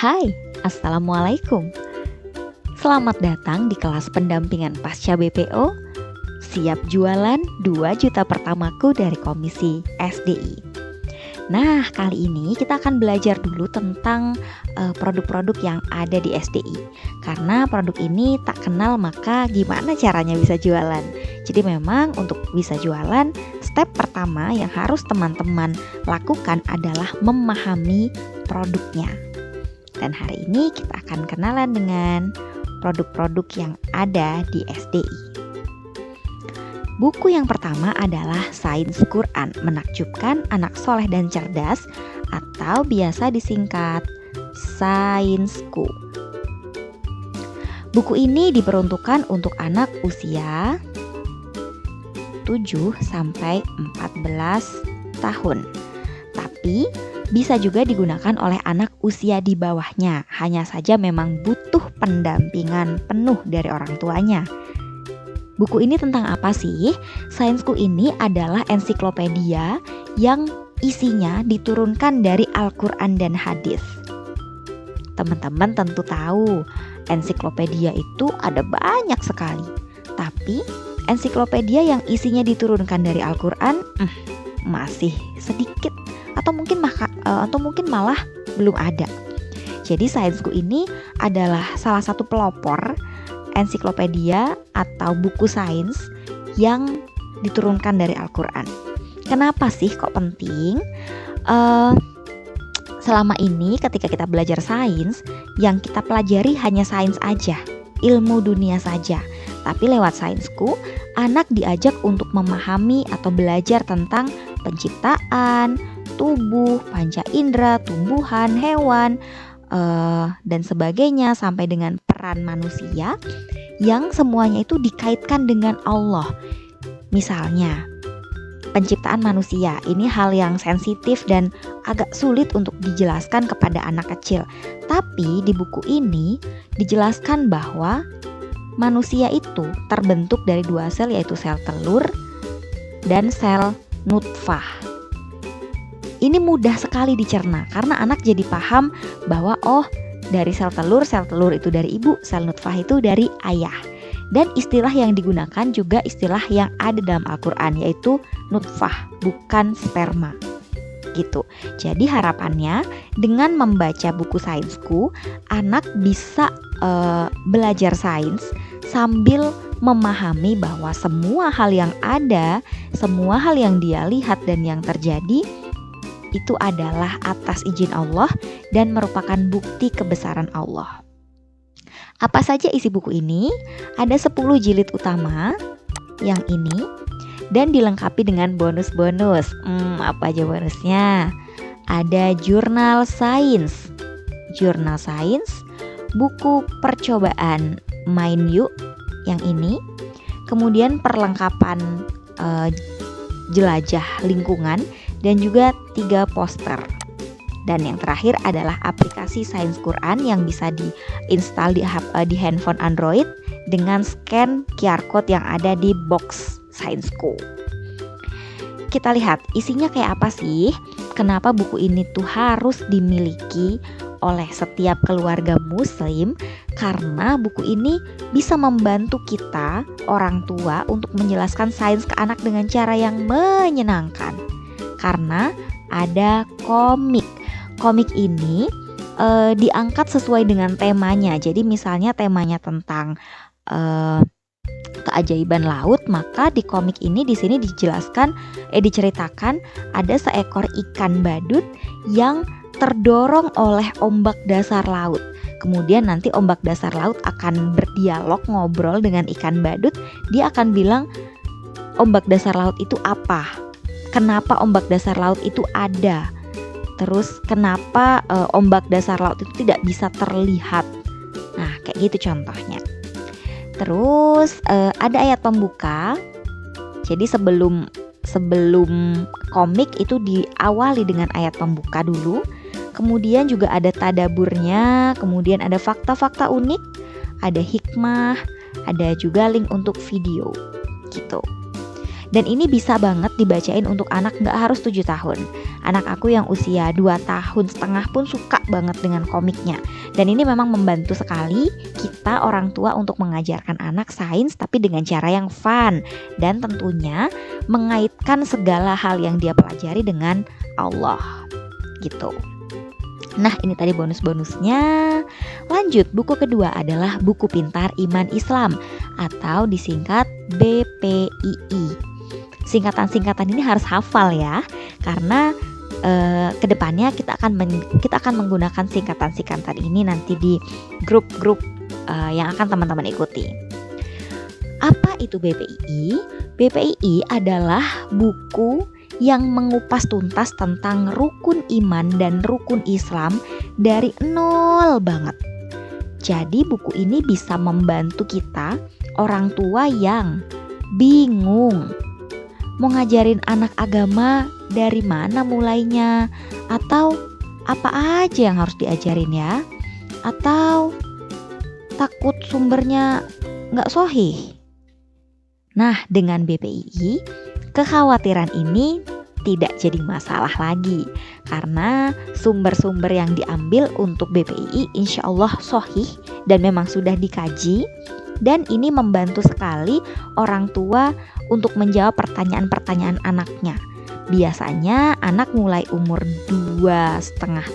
Hai, Assalamualaikum. Selamat datang di kelas pendampingan pasca BPO. Siap jualan 2 juta pertamaku dari Komisi SDI. Nah, kali ini kita akan belajar dulu tentang produk-produk yang ada di SDI. Karena produk ini tak kenal maka gimana caranya bisa jualan. Jadi memang untuk bisa jualan, step pertama yang harus teman-teman lakukan adalah memahami produknya. Dan hari ini kita akan kenalan dengan produk-produk yang ada di SDI. Buku yang pertama adalah Sains Quran, Menakjubkan Anak Soleh dan Cerdas, atau biasa disingkat Sainsku. Buku ini diperuntukkan untuk anak usia 7-14 tahun. Tapi bisa juga digunakan oleh anak usia di bawahnya. Hanya saja memang butuh pendampingan penuh dari orang tuanya. Buku ini tentang apa sih? Sainsku ini adalah ensiklopedia yang isinya diturunkan dari Al-Quran dan hadis. Teman-teman tentu tahu, ensiklopedia itu ada banyak sekali. Tapi ensiklopedia yang isinya diturunkan dari Al-Quran masih sedikit, atau mungkin malah belum ada. Jadi Sainsku ini adalah salah satu pelopor ensiklopedia atau buku sains yang diturunkan dari Al-Quran. Kenapa sih kok penting? Selama ini ketika kita belajar sains, yang kita pelajari hanya sains aja, ilmu dunia saja. Tapi lewat Sainsku, anak diajak untuk memahami atau belajar tentang penciptaan, tubuh, panca indera, tumbuhan, hewan, dan sebagainya, sampai dengan peran manusia yang semuanya itu dikaitkan dengan Allah. Misalnya, penciptaan manusia ini hal yang sensitif dan agak sulit untuk dijelaskan kepada anak kecil. Tapi di buku ini dijelaskan bahwa manusia itu terbentuk dari 2 sel, yaitu sel telur dan sel nutfah. Ini mudah sekali dicerna karena anak jadi paham bahwa dari sel telur itu dari ibu, sel nutfah itu dari ayah. Dan istilah yang digunakan juga istilah yang ada dalam Al-Quran, yaitu nutfah, bukan sperma. Gitu. Jadi harapannya dengan membaca buku Sainsku, anak bisa belajar sains sambil memahami bahwa semua hal yang ada, semua hal yang dia lihat dan yang terjadi itu adalah atas izin Allah dan merupakan bukti kebesaran Allah. Apa saja isi buku ini? Ada 10 jilid utama yang ini dan dilengkapi dengan bonus-bonus. Apa aja bonusnya? Ada jurnal sains, buku percobaan Main Yuk yang ini, kemudian perlengkapan jelajah lingkungan, dan juga 3 poster. Dan yang terakhir adalah aplikasi Sains Quran yang bisa diinstal di handphone Android dengan scan QR code yang ada di box Sainsku. Kita lihat isinya kayak apa sih? Kenapa buku ini tuh harus dimiliki oleh setiap keluarga muslim? Karena buku ini bisa membantu kita, orang tua, untuk menjelaskan sains ke anak dengan cara yang menyenangkan. Karena ada komik. Komik ini diangkat sesuai dengan temanya. Jadi misalnya temanya tentang keajaiban laut, maka di komik ini di sini diceritakan ada seekor ikan badut yang terdorong oleh ombak dasar laut. Kemudian nanti ombak dasar laut akan berdialog, ngobrol dengan ikan badut. Dia akan bilang ombak dasar laut itu apa? Kenapa ombak dasar laut itu ada? Terus kenapa ombak dasar laut itu tidak bisa terlihat? Nah, kayak gitu contohnya. Terus ada ayat pembuka. Jadi sebelum komik itu diawali dengan ayat pembuka dulu. Kemudian juga ada tadaburnya, kemudian ada fakta-fakta unik, ada hikmah, ada juga link untuk video gitu. Dan ini bisa banget dibacain untuk anak gak harus 7 tahun. Anak aku yang usia 2,5 tahun pun suka banget dengan komiknya. Dan ini memang membantu sekali kita orang tua untuk mengajarkan anak sains tapi dengan cara yang fun. Dan tentunya mengaitkan segala hal yang dia pelajari dengan Allah gitu. Nah, ini tadi bonus-bonusnya. Lanjut, buku kedua adalah buku Pintar Iman Islam atau disingkat BPII. Singkatan-singkatan ini harus hafal ya, karena kedepannya kita akan menggunakan singkatan-singkatan ini nanti di grup-grup yang akan teman-teman ikuti. Apa itu BPII? BPII adalah buku yang mengupas tuntas tentang rukun iman dan rukun Islam dari nol banget. Jadi buku ini bisa membantu kita orang tua yang bingung mau ngajarin anak agama dari mana mulainya, atau apa aja yang harus diajarin ya, atau takut sumbernya nggak sahih. Nah, dengan BPII kekhawatiran ini tidak jadi masalah lagi, karena sumber-sumber yang diambil untuk BPII insya Allah sahih dan memang sudah dikaji. Dan ini membantu sekali orang tua untuk menjawab pertanyaan-pertanyaan anaknya. Biasanya anak mulai umur 2,5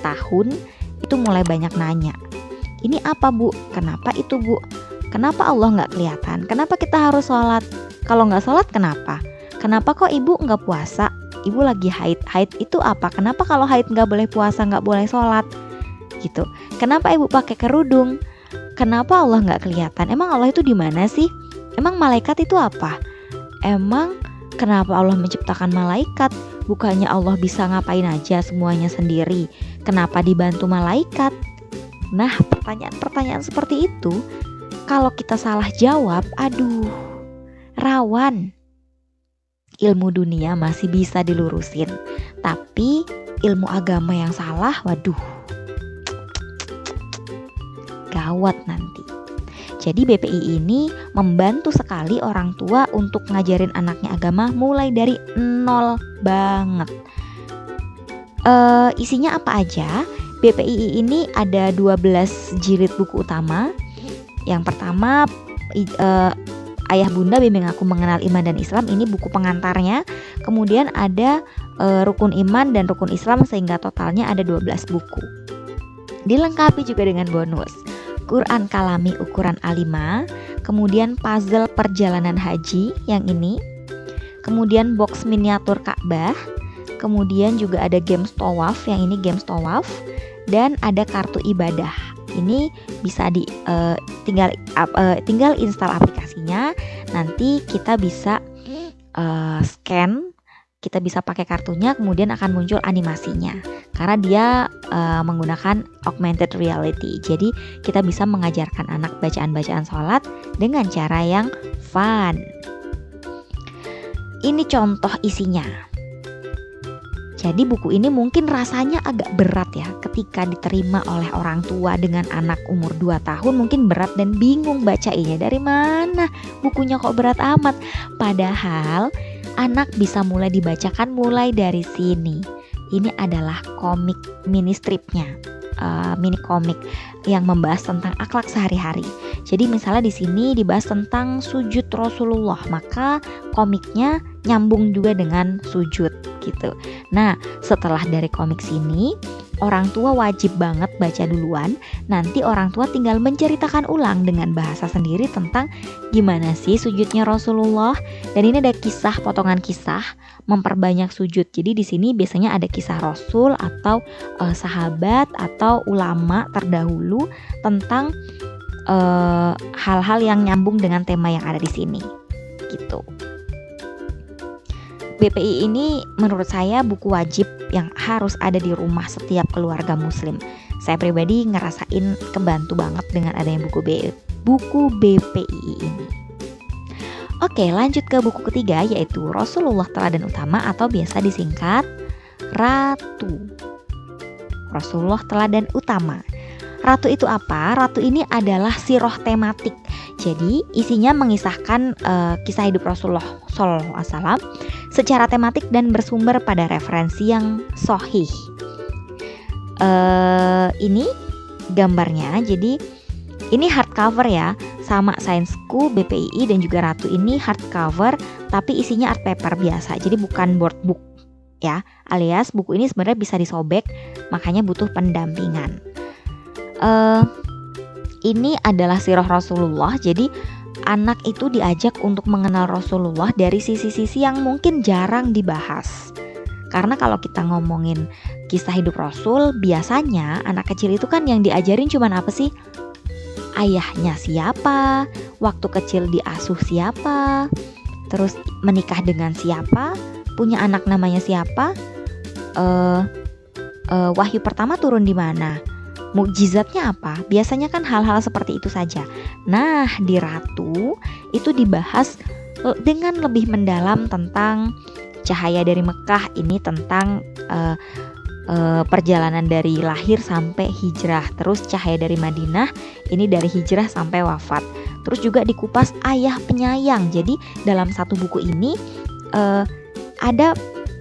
tahun itu mulai banyak nanya, ini apa bu? Kenapa itu bu? Kenapa Allah nggak kelihatan? Kenapa kita harus sholat? Kalau nggak sholat kenapa? Kenapa kok ibu nggak puasa? Ibu lagi haid. Haid itu apa? Kenapa kalau haid nggak boleh puasa, nggak boleh sholat? Gitu. Kenapa ibu pakai kerudung? Kenapa Allah nggak kelihatan? Emang Allah itu di mana sih? Emang malaikat itu apa? Emang kenapa Allah menciptakan malaikat? Bukannya Allah bisa ngapain aja semuanya sendiri? Kenapa dibantu malaikat? Nah, pertanyaan-pertanyaan seperti itu, kalau kita salah jawab, aduh, rawan. Ilmu dunia masih bisa dilurusin, tapi ilmu agama yang salah, waduh, gawat nanti. Jadi BPI ini membantu sekali orang tua untuk ngajarin anaknya agama mulai dari nol banget. Isinya apa aja? BPI ini ada 12 jilid buku utama. Yang pertama Ayah Bunda Bimbing Aku Mengenal Iman dan Islam, ini buku pengantarnya. Kemudian ada Rukun Iman dan Rukun Islam, sehingga totalnya ada 12 buku. Dilengkapi juga dengan bonus Quran Kalami ukuran A5, kemudian puzzle perjalanan haji yang ini, kemudian box miniatur Ka'bah, kemudian juga ada games tawaf, yang ini games tawaf, dan ada kartu ibadah. Ini bisa tinggal install aplikasinya, nanti kita bisa scan, kita bisa pakai kartunya, kemudian akan muncul animasinya. Karena dia menggunakan augmented reality, jadi kita bisa mengajarkan anak bacaan-bacaan sholat dengan cara yang fun. Ini contoh isinya. Jadi buku ini mungkin rasanya agak berat ya ketika diterima oleh orang tua dengan anak umur 2 tahun, mungkin berat dan bingung bacainnya dari mana, bukunya kok berat amat. Padahal anak bisa mulai dibacakan mulai dari sini. Ini adalah komik mini stripnya, mini komik yang membahas tentang akhlak sehari-hari. Jadi misalnya di sini dibahas tentang sujud Rasulullah, maka komiknya nyambung juga dengan sujud gitu. Nah, setelah dari komik sini, orang tua wajib banget baca duluan. Nanti orang tua tinggal menceritakan ulang dengan bahasa sendiri tentang gimana sih sujudnya Rasulullah. Dan ini ada kisah, potongan kisah memperbanyak sujud. Jadi di sini biasanya ada kisah Rasul atau sahabat atau ulama terdahulu tentang hal-hal yang nyambung dengan tema yang ada di sini gitu. BPI ini menurut saya buku wajib yang harus ada di rumah setiap keluarga muslim. Saya pribadi ngerasain kebantu banget dengan adanya buku BPI ini. Oke, lanjut ke buku ketiga, yaitu Rasulullah Teladan Utama atau biasa disingkat Ratu. Rasulullah Teladan Utama. Ratu itu apa? Ratu ini adalah sirah tematik. Jadi isinya mengisahkan kisah hidup Rasulullah Sallallahu Alaihi Wasallam secara tematik dan bersumber pada referensi yang sahih. Ini gambarnya, jadi ini hardcover ya, sama Sainsku, BPII dan juga Ratu ini hardcover tapi isinya art paper biasa, jadi bukan board book ya, alias buku ini sebenarnya bisa disobek, makanya butuh pendampingan. Ini adalah sirah Rasulullah, jadi anak itu diajak untuk mengenal Rasulullah dari sisi-sisi yang mungkin jarang dibahas. Karena kalau kita ngomongin kisah hidup Rasul, biasanya anak kecil itu kan yang diajarin cuman apa sih? Ayahnya siapa, waktu kecil diasuh siapa, terus menikah dengan siapa, punya anak namanya siapa, wahyu pertama turun di mana, mukjizatnya apa. Biasanya kan hal-hal seperti itu saja. Nah, di Ratu itu dibahas dengan lebih mendalam tentang cahaya dari Mekah, ini tentang perjalanan dari lahir sampai hijrah. Terus cahaya dari Madinah, ini dari hijrah sampai wafat. Terus juga dikupas ayah penyayang. Jadi dalam satu buku ini ada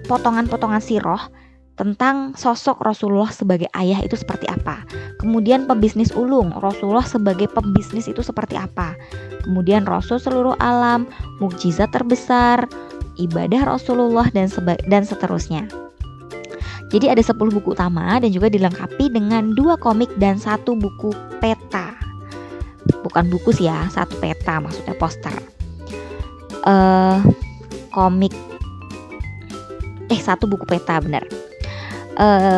potongan-potongan sirah tentang sosok Rasulullah sebagai ayah itu seperti apa. Kemudian pebisnis ulung, Rasulullah sebagai pebisnis itu seperti apa. Kemudian Rasul seluruh alam, mukjizat terbesar, ibadah Rasulullah dan seterusnya. Jadi ada 10 buku utama dan juga dilengkapi dengan 2 komik dan 1 buku peta. Bukan buku sih ya, 1 peta maksudnya poster. Satu buku peta benar.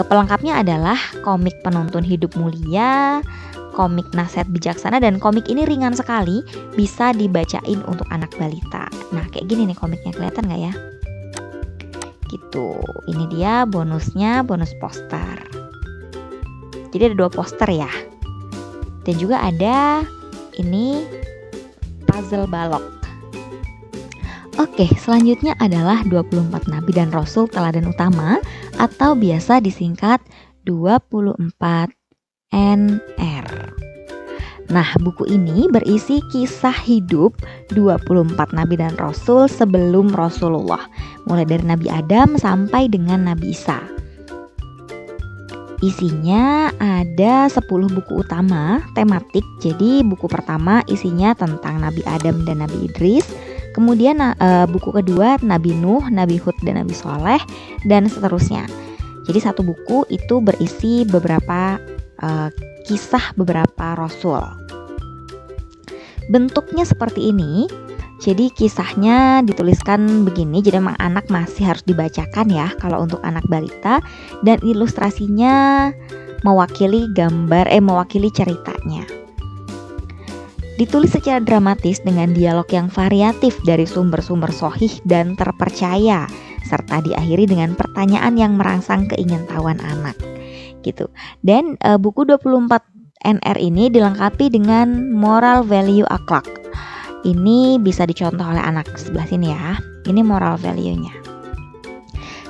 Pelengkapnya adalah komik penuntun hidup mulia, komik nasihat bijaksana, dan komik ini ringan sekali, bisa dibacain untuk anak balita. Nah kayak gini nih komiknya, kelihatan gak ya? Gitu, ini dia bonusnya, bonus poster. Jadi ada 2 poster ya. Dan juga ada ini puzzle balok. Oke, selanjutnya adalah 24 Nabi dan Rasul Teladan Utama atau biasa disingkat 24 NR. Nah, buku ini berisi kisah hidup 24 Nabi dan Rasul sebelum Rasulullah, mulai dari Nabi Adam sampai dengan Nabi Isa. Isinya ada 10 buku utama tematik. Jadi buku pertama isinya tentang Nabi Adam dan Nabi Idris. Kemudian buku kedua Nabi Nuh, Nabi Hud dan Nabi Soleh, dan seterusnya. Jadi satu buku itu berisi beberapa kisah beberapa rasul. Bentuknya seperti ini. Jadi kisahnya dituliskan begini. Jadi memang anak masih harus dibacakan ya kalau untuk anak balita, dan ilustrasinya mewakili mewakili ceritanya. Ditulis secara dramatis dengan dialog yang variatif dari sumber-sumber sahih dan terpercaya, serta diakhiri dengan pertanyaan yang merangsang keingintahuan anak. Gitu. Dan buku 24 NR ini dilengkapi dengan moral value akhlak. Ini bisa dicontoh oleh anak sebelah sini ya. Ini moral value-nya.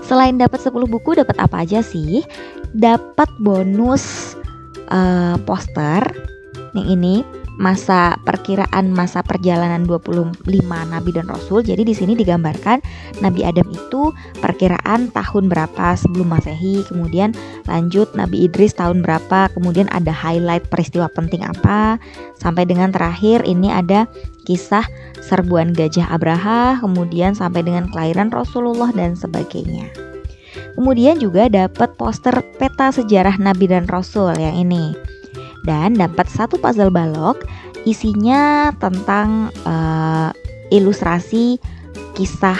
Selain dapat 10 buku, dapat apa aja sih? Dapat bonus poster. Yang ini perkiraan masa perjalanan 25 Nabi dan Rasul. Jadi di sini digambarkan Nabi Adam itu perkiraan tahun berapa sebelum Masehi, kemudian lanjut Nabi Idris tahun berapa, kemudian ada highlight peristiwa penting apa, sampai dengan terakhir ini ada kisah serbuan gajah Abraha, kemudian sampai dengan kelahiran Rasulullah dan sebagainya. Kemudian juga dapat poster peta sejarah Nabi dan Rasul yang ini. Dan dapat 1 puzzle balok, isinya tentang ilustrasi kisah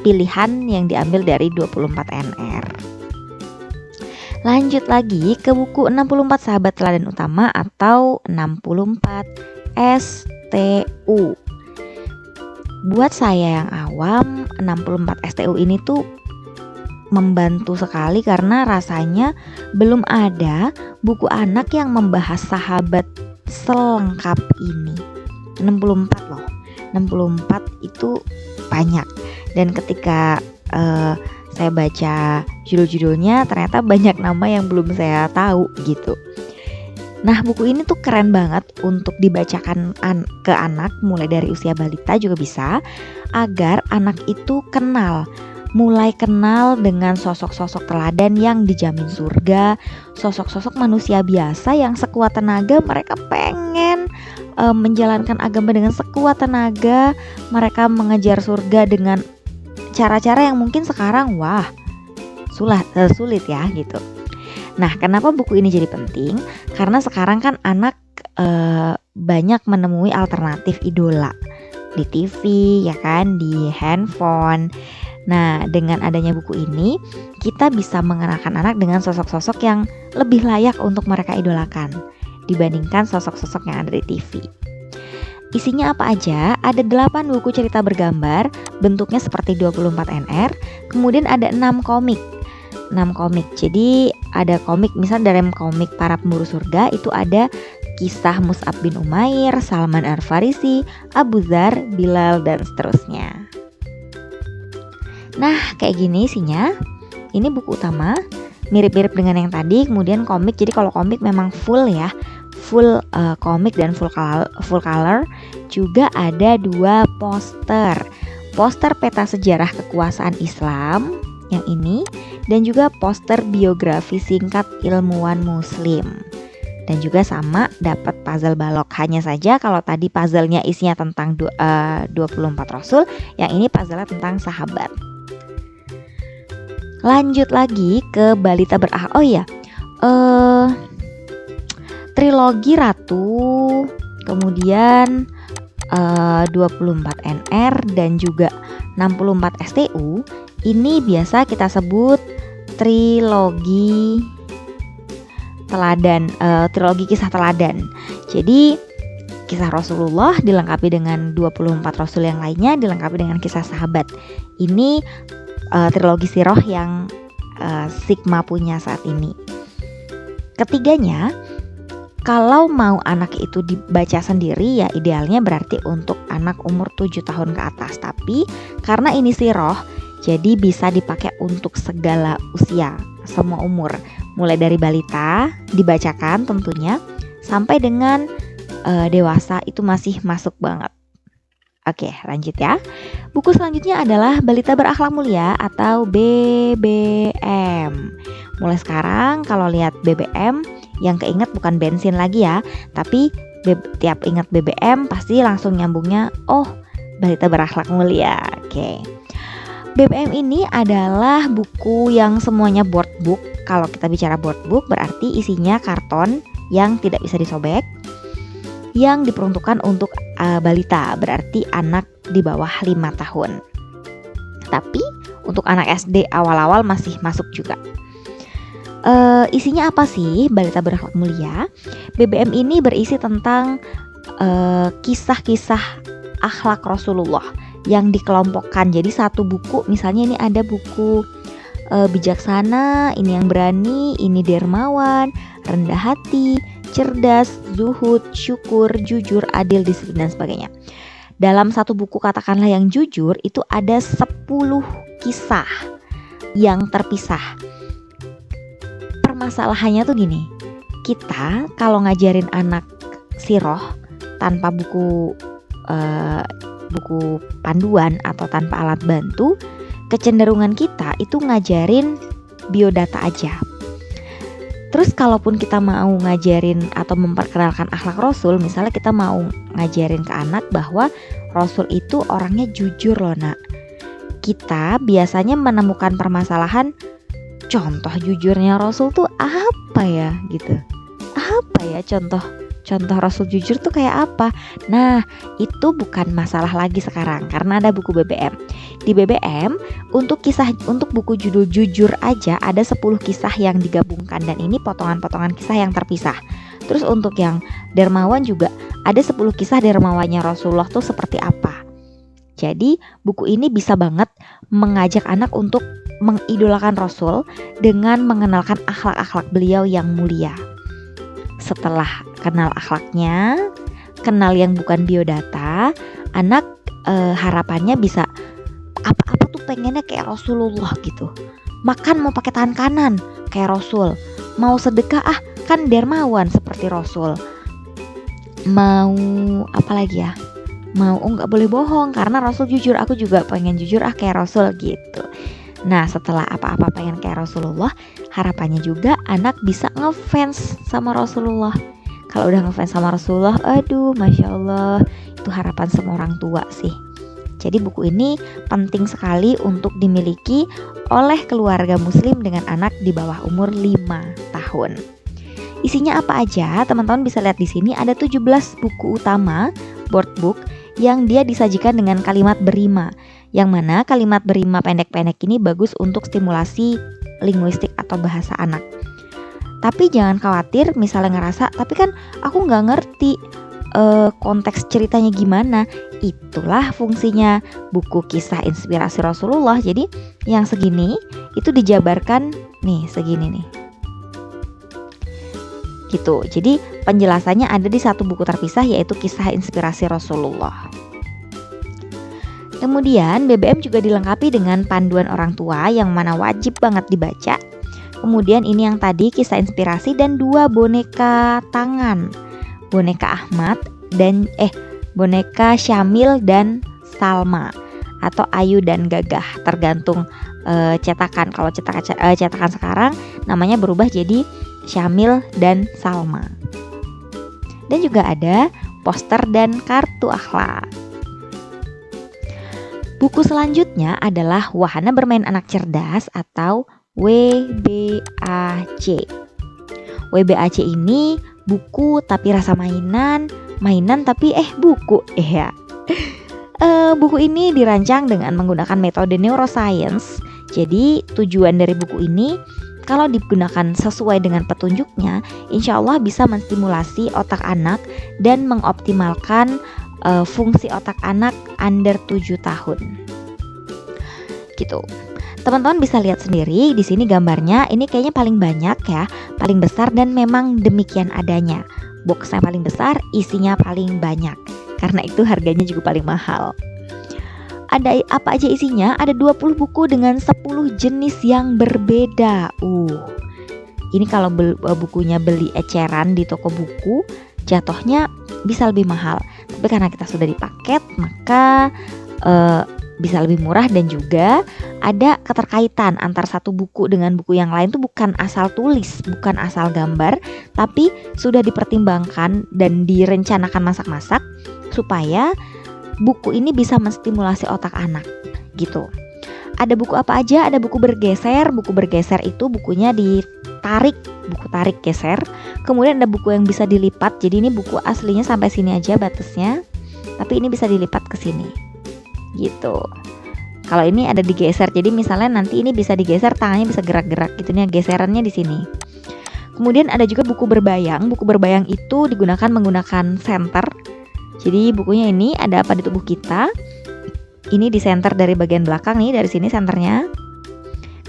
pilihan yang diambil dari 24 NR. Lanjut lagi ke buku 64 Sahabat Teladan Utama atau 64 STU. Buat saya yang awam, 64 STU ini tuh membantu sekali karena rasanya belum ada buku anak yang membahas sahabat selengkap ini. 64 loh. 64 itu banyak. Dan ketika saya baca judul-judulnya ternyata banyak nama yang belum saya tahu gitu. Nah, buku ini tuh keren banget untuk dibacakan ke anak mulai dari usia balita juga bisa, agar anak itu mulai kenal dengan sosok-sosok teladan yang dijamin surga, sosok-sosok manusia biasa yang sekuat tenaga mereka pengen menjalankan agama dengan sekuat tenaga, mereka mengejar surga dengan cara-cara yang mungkin sekarang sulit ya gitu. Nah, kenapa buku ini jadi penting? Karena sekarang kan anak banyak menemui alternatif idola di TV, ya kan, di handphone. Nah, dengan adanya buku ini, kita bisa mengenalkan anak dengan sosok-sosok yang lebih layak untuk mereka idolakan dibandingkan sosok-sosok yang ada di TV. Isinya apa aja? Ada 8 buku cerita bergambar, bentuknya seperti 24 NR, kemudian ada 6 komik. Jadi ada komik, misal dari komik Para Pemburu Surga itu ada kisah Mus'ab bin Umair, Salman Al-Farisi, Abu Dzar, Bilal, dan seterusnya. Nah, kayak gini isinya. Ini buku utama, mirip-mirip dengan yang tadi. Kemudian komik, jadi kalau komik memang full ya, full komik dan full color. Juga ada 2 poster peta sejarah kekuasaan Islam yang ini, dan juga poster biografi singkat ilmuwan muslim. Dan juga sama dapat puzzle balok. Hanya saja kalau tadi puzzle-nya isinya tentang 24 Rasul, yang ini puzzle-nya tentang sahabat. Lanjut lagi ke Balita Berakhlak. Oh iya, trilogi Ratu, kemudian 24 NR dan juga 64 STU. Ini biasa kita sebut trilogi teladan, trilogi kisah teladan. Jadi kisah Rasulullah dilengkapi dengan 24 Rasul yang lainnya, dilengkapi dengan kisah sahabat. Ini trilogi sirah yang Sigma punya saat ini. Ketiganya, kalau mau anak itu dibaca sendiri ya idealnya berarti untuk anak umur 7 tahun ke atas. Tapi karena ini sirah, jadi bisa dipakai untuk segala usia, semua umur. Mulai dari balita dibacakan tentunya sampai dengan dewasa itu masih masuk banget. Oke, lanjut ya. Buku selanjutnya adalah Balita Berakhlak Mulia atau BBM. Mulai sekarang kalau lihat BBM, yang keinget bukan bensin lagi ya, tapi tiap ingat BBM pasti langsung nyambungnya, oh Balita Berakhlak Mulia. Oke. BBM ini adalah buku yang semuanya board book. Kalau kita bicara board book berarti isinya karton yang tidak bisa disobek, yang diperuntukkan untuk balita, berarti anak di bawah 5 tahun. Tapi untuk anak SD awal-awal masih masuk juga. Isinya apa sih Balita Berakhlak Mulia? BBM ini berisi tentang kisah-kisah akhlak Rasulullah yang dikelompokkan. Jadi satu buku, misalnya ini ada buku bijaksana, ini yang berani, ini dermawan, rendah hati, cerdas, zuhud, syukur, jujur, adil, disiplin, dan sebagainya. Dalam satu buku katakanlah yang jujur itu ada 10 kisah yang terpisah. Permasalahannya tuh gini, kita kalau ngajarin anak sirah tanpa buku panduan atau tanpa alat bantu, kecenderungan kita itu ngajarin biodata aja. Terus kalaupun kita mau ngajarin atau memperkenalkan akhlak Rasul, misalnya kita mau ngajarin ke anak bahwa Rasul itu orangnya jujur loh nak. Kita biasanya menemukan permasalahan, contoh jujurnya Rasul tuh apa ya gitu. Apa ya contoh Rasul jujur tuh kayak apa? Nah, itu bukan masalah lagi sekarang karena ada buku BBM. Di BBM untuk buku judul jujur aja ada 10 kisah yang digabungkan dan ini potongan-potongan kisah yang terpisah. Terus untuk yang dermawan juga ada 10 kisah dermawannya Rasulullah tuh seperti apa. Jadi buku ini bisa banget mengajak anak untuk mengidolakan Rasul dengan mengenalkan akhlak-akhlak beliau yang mulia. Setelah kenal akhlaknya, kenal yang bukan biodata, anak harapannya bisa apa-apa tuh pengennya kayak Rasulullah gitu. Makan mau pakai tangan kanan kayak Rasul, mau sedekah kan dermawan seperti Rasul. Mau apa lagi ya? mau nggak boleh bohong karena Rasul jujur, aku juga pengen jujur kayak Rasul gitu. Nah setelah apa-apa pengen kayak Rasulullah, harapannya juga anak bisa ngefans sama Rasulullah. Kalau udah ngefans sama Rasulullah, aduh Masya Allah, itu harapan semua orang tua sih. Jadi buku ini penting sekali untuk dimiliki oleh keluarga muslim dengan anak di bawah umur 5 tahun. Isinya apa aja? Teman-teman bisa lihat di sini ada 17 buku utama board book yang dia disajikan dengan kalimat berima. Yang mana kalimat berima pendek-pendek ini bagus untuk stimulasi linguistik atau bahasa anak. Tapi jangan khawatir misalnya ngerasa, tapi kan aku nggak ngerti konteks ceritanya gimana. Itulah fungsinya buku kisah inspirasi Rasulullah. Jadi yang segini itu dijabarkan nih segini nih gitu. Jadi penjelasannya ada di satu buku terpisah, yaitu kisah inspirasi Rasulullah. Kemudian BBM juga dilengkapi dengan panduan orang tua yang mana wajib banget dibaca. Kemudian ini yang tadi kisah inspirasi dan 2 boneka tangan, boneka Ahmad dan boneka Syamil dan Salma, atau Ayu dan Gagah, tergantung cetakan. Kalau cetakan sekarang namanya berubah jadi Syamil dan Salma. Dan juga ada poster dan kartu akhlak. Buku selanjutnya adalah Wahana Bermain Anak Cerdas atau WBAC. WBAC ini buku tapi rasa mainan tapi buku ya. Buku ini dirancang dengan menggunakan metode neuroscience. Jadi tujuan dari buku ini kalau digunakan sesuai dengan petunjuknya, insya Allah bisa menstimulasi otak anak dan mengoptimalkan fungsi otak anak under 7 tahun. Gitu. Teman-teman bisa lihat sendiri di sini gambarnya, ini kayaknya paling banyak ya, paling besar dan memang demikian adanya. Boxnya paling besar, isinya paling banyak. Karena itu harganya juga paling mahal. Ada apa aja isinya? Ada 20 buku dengan 10 jenis yang berbeda. Ini kalau bukunya beli eceran di toko buku, jatuhnya bisa lebih mahal. Tapi karena kita sudah dipaket, maka bisa lebih murah. Dan juga ada keterkaitan antara satu buku dengan buku yang lain. Itu bukan asal tulis, bukan asal gambar, tapi sudah dipertimbangkan dan direncanakan masak-masak supaya buku ini bisa menstimulasi otak anak gitu. Ada buku apa aja? Ada buku bergeser. Buku bergeser itu bukunya ditarik, buku tarik geser. Kemudian ada buku yang bisa dilipat. Jadi ini buku aslinya sampai sini aja batasnya, tapi ini bisa dilipat ke sini gitu. Kalau ini ada digeser, jadi misalnya nanti ini bisa digeser, tangannya bisa gerak-gerak gitu nih, geserannya di sini. Kemudian ada juga buku berbayang. Buku berbayang itu digunakan menggunakan senter. Jadi bukunya ini ada apa di tubuh kita. Ini di center dari bagian belakang nih, dari sini senternya.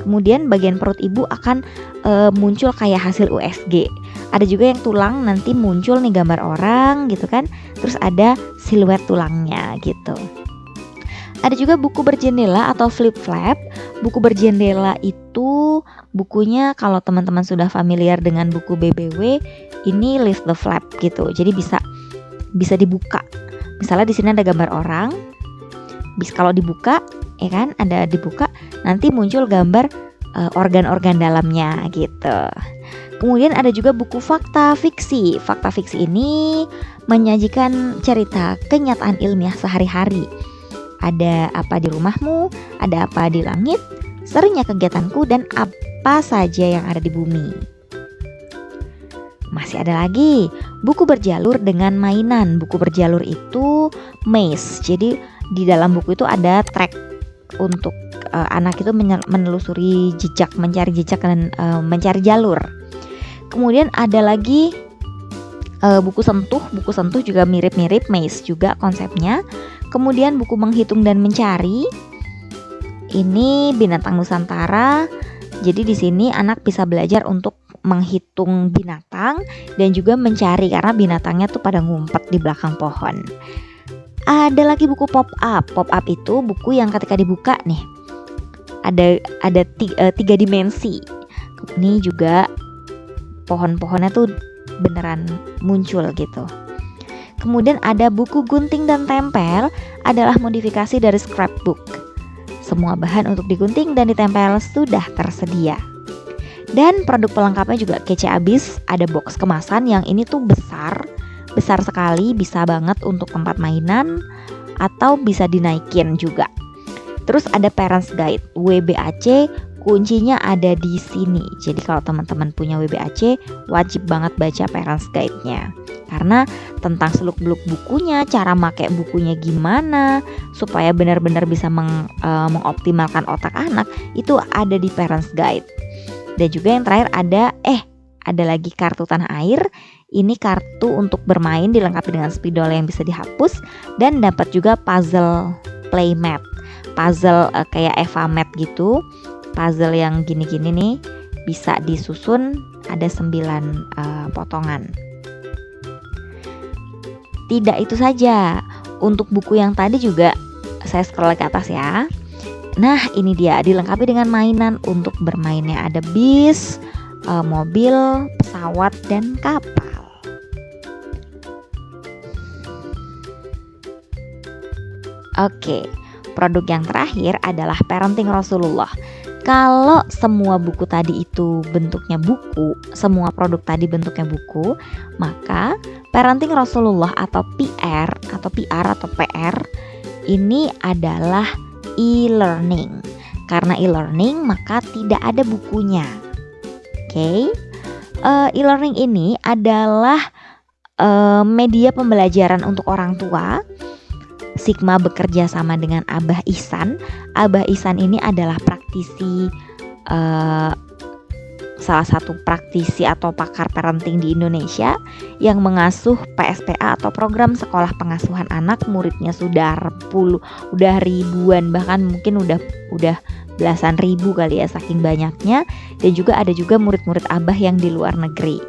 Kemudian bagian perut ibu akan muncul kayak hasil USG. Ada juga yang tulang nanti muncul nih gambar orang gitu kan. Terus ada siluet tulangnya gitu. Ada juga buku berjendela atau flip flap. Buku berjendela itu bukunya kalau teman-teman sudah familiar dengan buku BBW, ini lift the flap gitu. Jadi bisa dibuka. Misalnya di sini ada gambar orang. Kalau dibuka, ya kan, ada dibuka, nanti muncul gambar organ-organ dalamnya gitu. Kemudian ada juga buku fakta fiksi. Fakta fiksi ini menyajikan cerita kenyataan ilmiah sehari-hari. Ada apa di rumahmu, ada apa di langit, serunya kegiatanku, dan apa saja yang ada di bumi. Masih ada lagi buku berjalur dengan mainan. Buku berjalur itu maze. Jadi di dalam buku itu ada track untuk anak itu menelusuri jejak, mencari jejak dan mencari jalur. Kemudian ada lagi buku sentuh. Buku sentuh juga mirip-mirip maze juga konsepnya. Kemudian buku menghitung dan mencari. Ini binatang Nusantara. Jadi di sini anak bisa belajar untuk menghitung binatang dan juga mencari karena binatangnya tuh pada ngumpet di belakang pohon. Ada lagi buku pop up. Pop up itu buku yang ketika dibuka nih ada 3 dimensi. Ini juga pohon-pohonnya tuh beneran muncul gitu. Kemudian ada buku gunting dan tempel, adalah modifikasi dari scrapbook. Semua bahan untuk digunting dan ditempel sudah tersedia. Dan produk pelengkapnya juga kece abis. Ada box kemasan yang ini tuh besar sekali, bisa banget untuk tempat mainan atau bisa dinaikin juga. Terus ada Parents Guide WBAC, kuncinya ada di sini. Jadi kalau teman-teman punya WBAC, wajib banget baca Parents Guide-nya. Karena tentang seluk-beluk bukunya, cara make bukunya gimana supaya benar-benar bisa mengoptimalkan otak anak, itu ada di Parents Guide. Dan juga yang terakhir ada lagi kartu tanah air. Ini kartu untuk bermain dilengkapi dengan spidol yang bisa dihapus, dan dapat juga puzzle playmat. Puzzle kayak Eva Mat gitu. Puzzle yang gini-gini nih bisa disusun, ada 9 potongan. Tidak itu saja, untuk buku yang tadi juga saya scroll ke atas ya. Nah ini dia, dilengkapi dengan mainan untuk bermainnya. Ada bis, mobil, pesawat, dan kapal. Oke, produk yang terakhir adalah Parenting Rasulullah. Kalau semua buku tadi itu bentuknya buku, semua produk tadi bentuknya buku, maka Parenting Rasulullah atau PR atau PR ini adalah e-learning. Karena e-learning maka tidak ada bukunya. Oke. E-learning ini adalah media pembelajaran untuk orang tua. Sigma bekerja sama dengan Abah Ihsan. Abah Ihsan ini adalah praktisi, salah satu praktisi atau pakar parenting di Indonesia yang mengasuh PSPA atau program sekolah pengasuhan anak. Muridnya sudah ribuan, bahkan mungkin udah belasan ribu kali ya, saking banyaknya. Dan juga ada juga murid-murid Abah yang di luar negeri.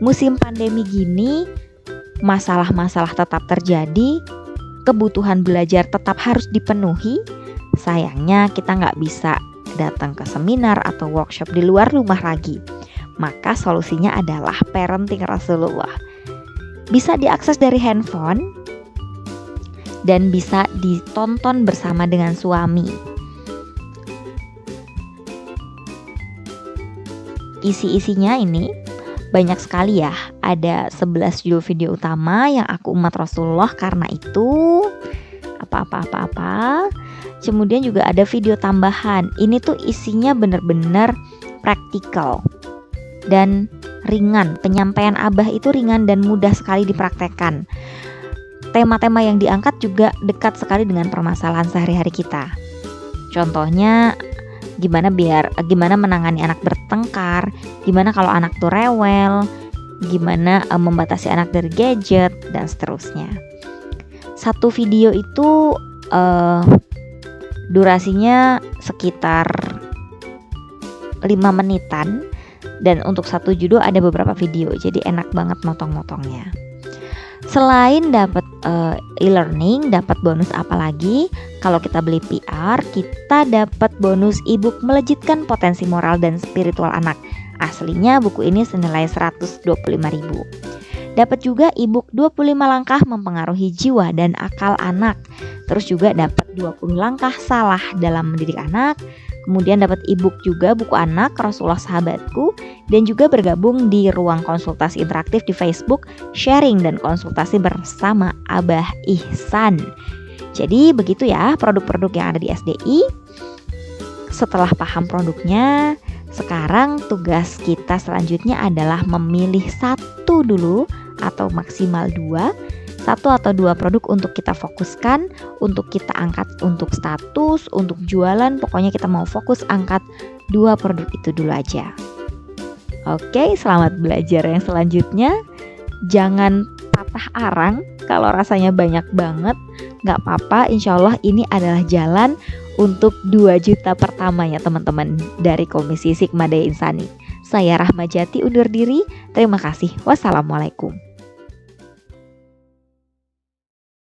Musim pandemi gini, masalah-masalah tetap terjadi, kebutuhan belajar tetap harus dipenuhi. Sayangnya kita nggak bisa datang ke seminar atau workshop di luar rumah lagi. Maka solusinya adalah Parenting Rasulullah. Bisa diakses dari handphone dan bisa ditonton bersama dengan suami. Isi-isinya ini banyak sekali ya. Ada 11 judul video utama yang aku umat Rasulullah karena itu apa. Kemudian juga ada video tambahan. Ini tuh isinya benar-benar praktikal dan ringan. Penyampaian Abah itu ringan dan mudah sekali dipraktekkan. Tema-tema yang diangkat juga dekat sekali dengan permasalahan sehari-hari kita. Contohnya gimana menangani anak bertengkar, gimana kalau anak tuh rewel, gimana membatasi anak dari gadget, dan seterusnya. Satu video itu durasinya sekitar 5 menitan, dan untuk satu judul ada beberapa video, jadi enak banget motong-motongnya. Selain dapat e-learning, dapat bonus apa lagi? Kalau kita beli PR, kita dapat bonus ebook melejitkan potensi moral dan spiritual anak. Aslinya buku ini senilai 125.000. Dapat juga ebook 25 langkah mempengaruhi jiwa dan akal anak. Terus juga dapat 20 langkah salah dalam mendidik anak. Kemudian dapat ebook juga buku anak Rasulullah Sahabatku, dan juga bergabung di ruang konsultasi interaktif di Facebook, sharing dan konsultasi bersama Abah Ihsan. Jadi begitu ya produk-produk yang ada di SDI. Setelah paham produknya, sekarang tugas kita selanjutnya adalah memilih satu dulu atau maksimal satu atau dua produk untuk kita fokuskan, untuk kita angkat untuk status, untuk jualan. Pokoknya kita mau fokus angkat 2 produk itu dulu aja. Oke, selamat belajar yang selanjutnya. Jangan patah arang kalau rasanya banyak banget. Gak apa-apa, insya Allah ini adalah jalan untuk 2 juta pertama ya teman-teman dari Komisi Sigma Daya Insani. Saya Rahma Jati undur diri. Terima kasih. Wassalamualaikum.